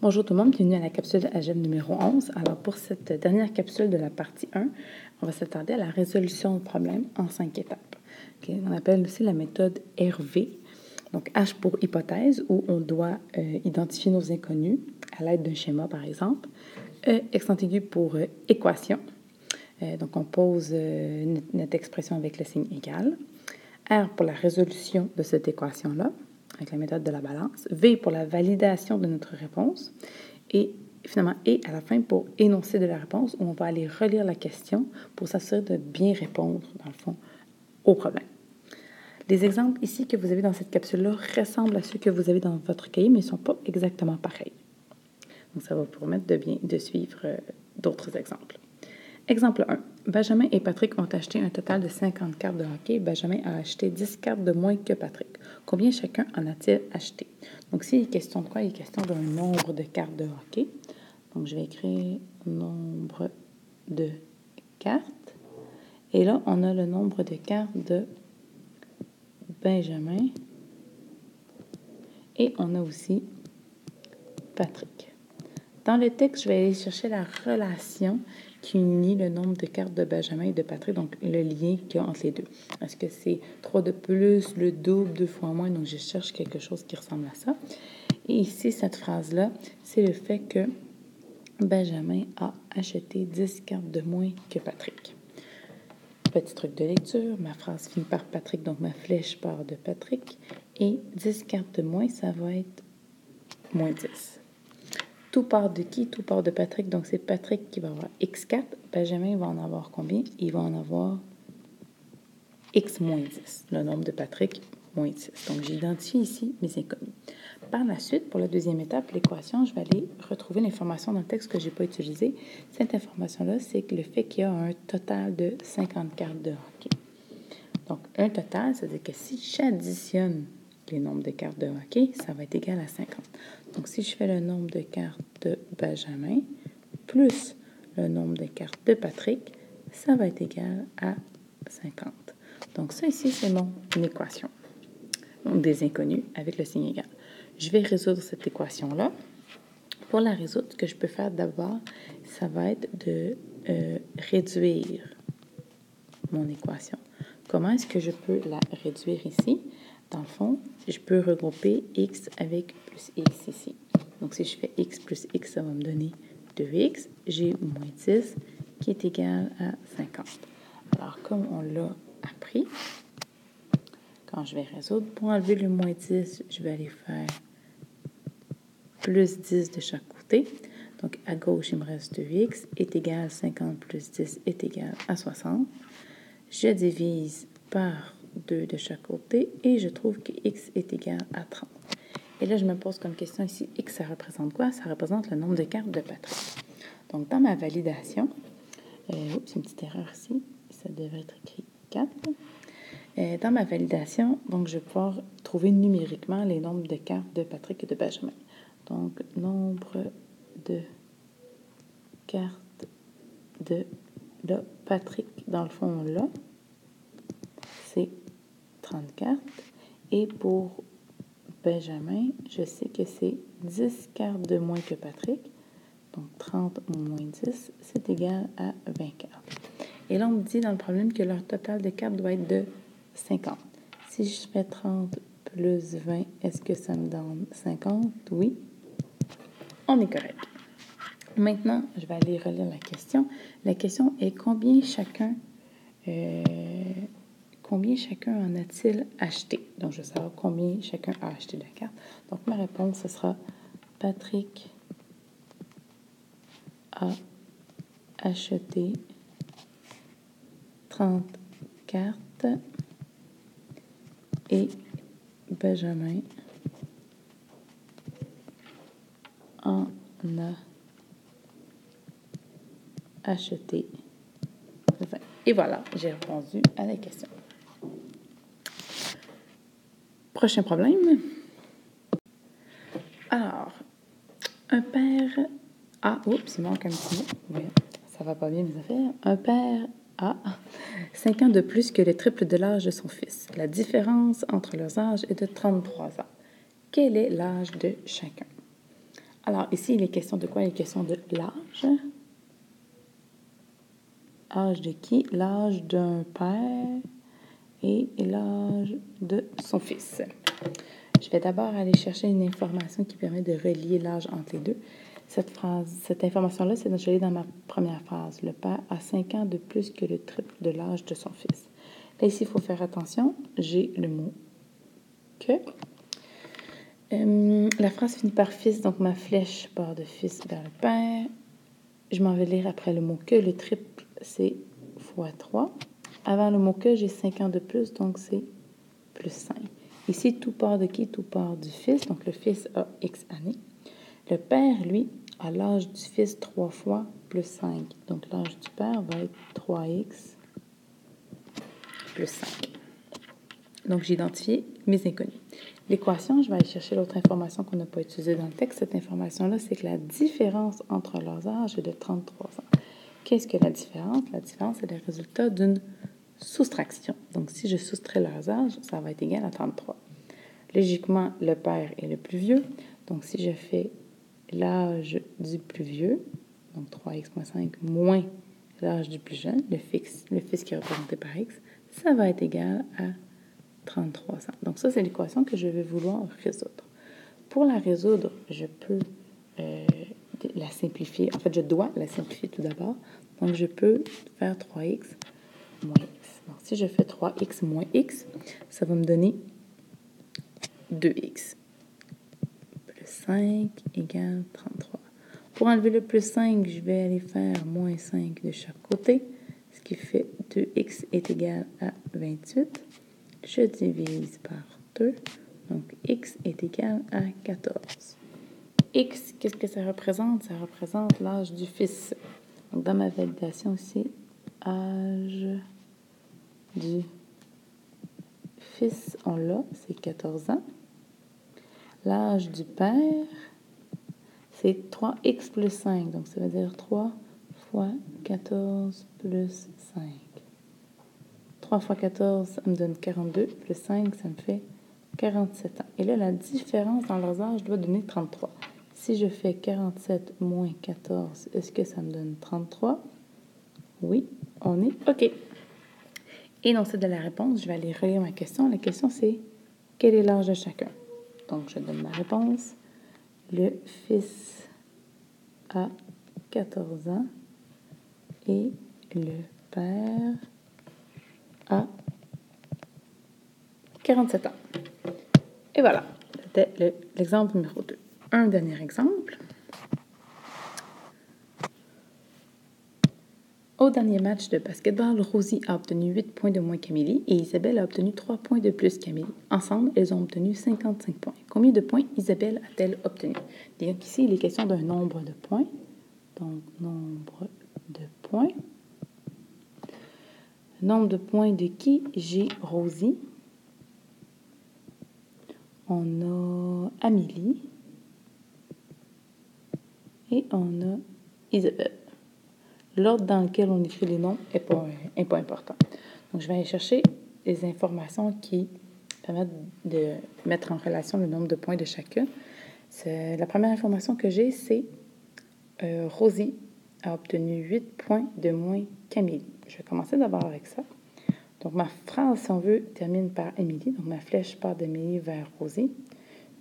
Bonjour tout le monde, bienvenue à la capsule AGEB numéro 11. Alors pour cette dernière capsule de la partie 1, on va s'attarder à la résolution de problèmes en 5 étapes. Okay? On appelle aussi la méthode RV, donc H pour hypothèse, où on doit identifier nos inconnus à l'aide d'un schéma par exemple. E, accent aigu pour équation, donc on pose notre expression avec le signe égal. R pour la résolution de cette équation-là, avec la méthode de la balance. V pour la validation de notre réponse. Et finalement, E à la fin pour énoncer de la réponse, où on va aller relire la question pour s'assurer de bien répondre, dans le fond, au problème. Les exemples ici que vous avez dans cette capsule-là ressemblent à ceux que vous avez dans votre cahier, mais ne sont pas exactement pareils. Donc, ça va vous permettre de suivre d'autres exemples. Exemple 1. Benjamin et Patrick ont acheté un total de 50 cartes de hockey. Benjamin a acheté 10 cartes de moins que Patrick. Combien chacun en a-t-il acheté? Donc, s'il est question de quoi? Il est question d'un nombre de cartes de hockey. Donc, je vais écrire nombre de cartes. Et là, on a le nombre de cartes de Benjamin. Et on a aussi Patrick. Dans le texte, je vais aller chercher la relation qui unit le nombre de cartes de Benjamin et de Patrick, donc le lien qu'il y a entre les deux. Est-ce que c'est 3 de plus, le double, 2 fois moins? Donc, je cherche quelque chose qui ressemble à ça. Et ici, cette phrase-là, c'est le fait que Benjamin a acheté 10 cartes de moins que Patrick. Petit truc de lecture, ma phrase finit par Patrick, donc ma flèche part de Patrick. Et 10 cartes de moins, ça va être moins 10. Tout part de qui? Tout part de Patrick. Donc, c'est Patrick qui va avoir X4. Benjamin va en avoir combien? Il va en avoir X moins 10. Le nombre de Patrick, moins 10. Donc, j'identifie ici mes inconnus. Par la suite, pour la deuxième étape, l'équation, je vais aller retrouver l'information dans le texte que je n'ai pas utilisé. Cette information-là, c'est que le fait qu'il y a un total de 50 cartes de hockey. Donc, un total, c'est-à-dire que si j'additionne les nombres de cartes de hockey, ça va être égal à 50. Donc, si je fais le nombre de cartes de Benjamin plus le nombre de cartes de Patrick, ça va être égal à 50. Donc, ça ici, c'est mon équation. Donc, des inconnus avec le signe égal. Je vais résoudre cette équation-là. Pour la résoudre, ce que je peux faire d'abord, ça va être de réduire mon équation. Comment est-ce que je peux la réduire ici? Dans le fond, je peux regrouper x avec plus x ici. Donc, si je fais x plus x, ça va me donner 2x. J'ai moins 10 qui est égal à 50. Alors, comme on l'a appris, quand je vais résoudre, pour enlever le moins 10, je vais aller faire plus 10 de chaque côté. Donc, à gauche, il me reste 2x est égal à 50 plus 10 est égal à 60. Je divise par 2 de chaque côté et je trouve que x est égal à 30. Et là, je me pose comme question ici, x, ça représente quoi? Ça représente le nombre de cartes de Patrick. Donc, dans ma validation, oups, une petite erreur ici, ça devrait être écrit 4. Dans ma validation, donc, je vais pouvoir trouver numériquement les nombres de cartes de Patrick et de Benjamin. Donc, nombre de cartes de Patrick, dans le fond, là, c'est 30 cartes. Et pour Benjamin, je sais que c'est 10 cartes de moins que Patrick. Donc, 30 moins 10, c'est égal à 20 cartes. Et là, on me dit dans le problème que leur total de cartes doit être de 50. Si je fais 30 plus 20, est-ce que ça me donne 50? Oui. On est correct. Maintenant, je vais aller relire la question. La question est combien chacun en a-t-il acheté? Donc, je veux savoir combien chacun a acheté de cartes. Donc, ma réponse, ce sera Patrick a acheté 30 cartes et Benjamin en a acheté 20. Et voilà, j'ai répondu à la question. Prochain problème. Alors, un père a... Oups, il manque un petit mot. Oui, ça va pas bien mes affaires. Un père a 5 ans de plus que le triple de l'âge de son fils. La différence entre leurs âges est de 33 ans. Quel est l'âge de chacun? Alors, ici, il est question de quoi? Il est question de l'âge. Âge de qui? L'âge d'un père et l'âge de son fils. Je vais d'abord aller chercher une information qui permet de relier l'âge entre les deux. Cette information-là, c'est je l'ai dans ma première phrase. Le père a 5 ans de plus que le triple de l'âge de son fils. Là, ici, il faut faire attention. J'ai le mot que. La phrase finit par fils, donc ma flèche part de fils vers le père. Je m'en vais lire après le mot que. Le triple, c'est fois 3. Avant le mot que, j'ai 5 ans de plus, donc c'est plus 5. Ici, tout part de qui? Tout part du fils. Donc, le fils a X années. Le père, lui, a l'âge du fils 3 fois plus 5. Donc, l'âge du père va être 3X plus 5. Donc, j'ai identifié mes inconnus. L'équation, je vais aller chercher l'autre information qu'on n'a pas utilisée dans le texte. Cette information-là, c'est que la différence entre leurs âges est de 33 ans. Qu'est-ce que la différence? La différence, c'est le résultat d'une soustraction. Donc, si je soustrais leurs âges, ça va être égal à 33. Logiquement, le père est le plus vieux. Donc, si je fais l'âge du plus vieux, donc 3x moins 5, moins l'âge du plus jeune, le fils qui est représenté par x, ça va être égal à 33 ans. Donc, ça, c'est l'équation que je vais vouloir résoudre. Pour la résoudre, je peux la simplifier. En fait, je dois la simplifier tout d'abord. Donc, je peux faire 3x moins x. Donc, si je fais 3x moins x, ça va me donner 2x. Plus 5 égale 33. Pour enlever le plus 5, je vais aller faire moins 5 de chaque côté, ce qui fait 2x est égal à 28. Je divise par 2, donc x est égal à 14. X, qu'est-ce que ça représente? Ça représente l'âge du fils. Donc, dans ma validation aussi, âge du fils, on l'a, c'est 14 ans. L'âge du père, c'est 3x plus 5. Donc, ça veut dire 3 fois 14 plus 5. 3 fois 14, ça me donne 42. Plus 5, ça me fait 47 ans. Et là, la différence dans leurs âges doit donner 33. Si je fais 47 moins 14, est-ce que ça me donne 33? Oui, on est OK. Et dans cette de la réponse, je vais aller relire ma question. La question, c'est quel est l'âge de chacun? Donc, je donne ma réponse. Le fils a 14 ans et le père a 47 ans. Et voilà, c'était l'exemple numéro 2. Un dernier exemple. Au dernier match de basketball, Rosie a obtenu 8 points de moins qu'Amélie et Isabelle a obtenu 3 points de plus qu'Amélie. Ensemble, elles ont obtenu 55 points. Combien de points Isabelle a-t-elle obtenu? Donc ici, il est question d'un nombre de points. Donc, nombre de points. Nombre de points de qui? J'ai Rosie. On a Amélie. Et on a Isabelle. L'ordre dans lequel on écrit les noms n'est pas important. Donc, je vais aller chercher les informations qui permettent de mettre en relation le nombre de points de chacun. La première information que j'ai, c'est Rosie a obtenu 8 points de moins qu'Amélie. Je vais commencer d'abord avec ça. Donc, ma phrase, si on veut, termine par Amélie. Donc, ma flèche part d'Amélie vers Rosie.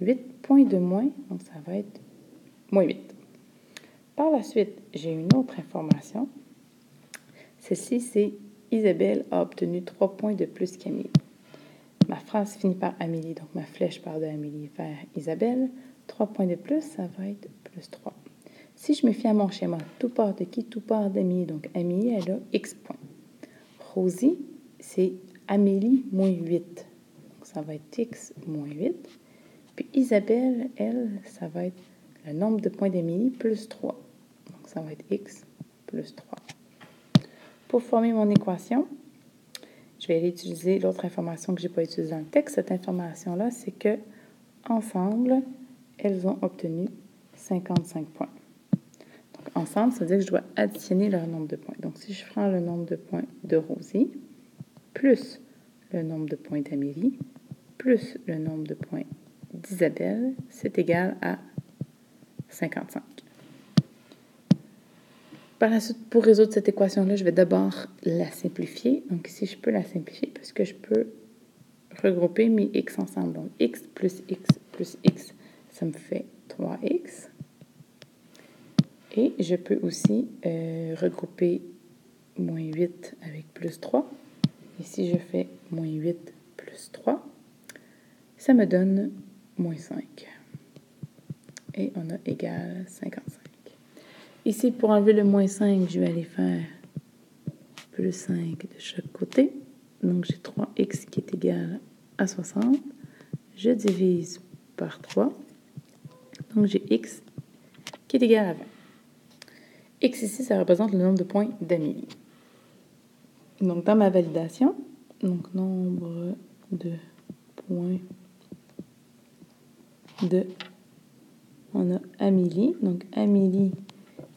8 points de moins, donc ça va être moins 8. Par la suite, j'ai une autre information. Celle-ci, c'est Isabelle a obtenu 3 points de plus qu'Amélie. Ma phrase finit par Amélie, donc ma flèche part de Amélie vers Isabelle. 3 points de plus, ça va être plus 3. Si je me fie à mon schéma, tout part de qui? Tout part d'Amélie. Donc, Amélie, elle a X points. Rosie, c'est Amélie moins 8. Donc, ça va être X moins 8. Puis Isabelle, elle, ça va être le nombre de points d'Amélie plus 3. Donc, ça va être X plus 3. Pour former mon équation, je vais aller utiliser l'autre information que je n'ai pas utilisée dans le texte. Cette information-là, c'est que ensemble, elles ont obtenu 55 points. Donc, ensemble, ça veut dire que je dois additionner leur nombre de points. Donc, si je prends le nombre de points de Rosie, plus le nombre de points d'Amélie, plus le nombre de points d'Isabelle, c'est égal à 55. Par la suite, pour résoudre cette équation-là, je vais d'abord la simplifier. Donc ici, je peux la simplifier parce que je peux regrouper mes x ensemble. Donc x plus x, ça me fait 3x. Et je peux aussi regrouper moins 8 avec plus 3. Et si je fais moins 8 plus 3, ça me donne moins 5. Et on a égal 55. Ici, pour enlever le moins 5, je vais aller faire plus 5 de chaque côté. Donc, j'ai 3x qui est égal à 60. Je divise par 3. Donc, j'ai x qui est égal à 20. X ici, ça représente le nombre de points d'Amélie. Donc, dans ma validation, donc nombre de points on a Amélie. Donc, Amélie,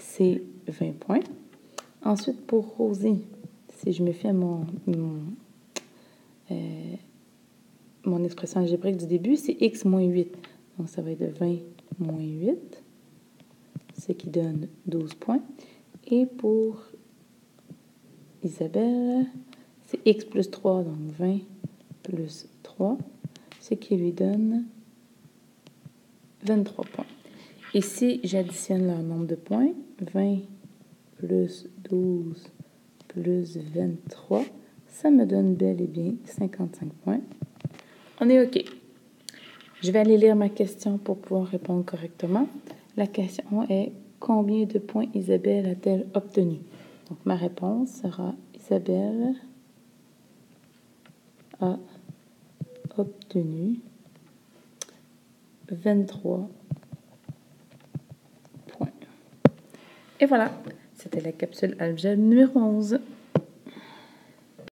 c'est 20 points. Ensuite, pour Rosie, si je me fie à mon expression algébrique du début, c'est x moins 8. Donc, ça va être 20 moins 8, ce qui donne 12 points. Et pour Isabelle, c'est x plus 3, donc 20 plus 3, ce qui lui donne 23 points. Ici, j'additionne leur nombre de points. 20 plus 12 plus 23, ça me donne bel et bien 55 points. On est OK. Je vais aller lire ma question pour pouvoir répondre correctement. La question est: combien de points Isabelle a-t-elle obtenu? Donc, ma réponse sera: Isabelle a obtenu 23 points. Et voilà, c'était la capsule algèbre numéro 11.